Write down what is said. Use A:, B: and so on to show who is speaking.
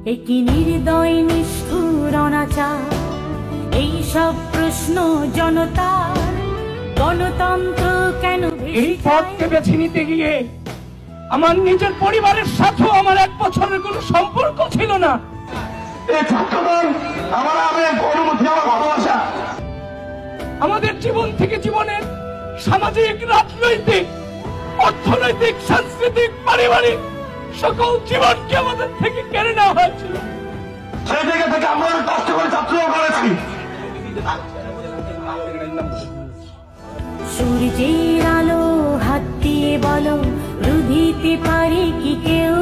A: একই নির্দয় নিষ্ঠুর অনাচার, এই সব প্রশ্ন জনতার। গণতন্ত্র কেন
B: এই পথকে বেছে নিতে গিয়ে আমার নিজের পরিবারের সাথেও আমার 1 বছরের কোনো সম্পর্ক ছিল না।
C: এই ছাত্রদল আমার অনুমতি, আমার ভালোবাসা।
B: আমাদের জীবন থেকে জীবনের সামাজিক, রাজনৈতিক, অর্থনৈতিক, সাংস্কৃতিক, পারিবারিক সকল জীবনকে আমাদের থেকে কেড়ে নেওয়া হয়েছিল।
C: সেই জায়গা থেকে আমরা কষ্ট করে ছাত্রদল করেছি।
A: সূর্যের আলো হাত দিয়ে বলো, রুধিতে পারে কি কেউ?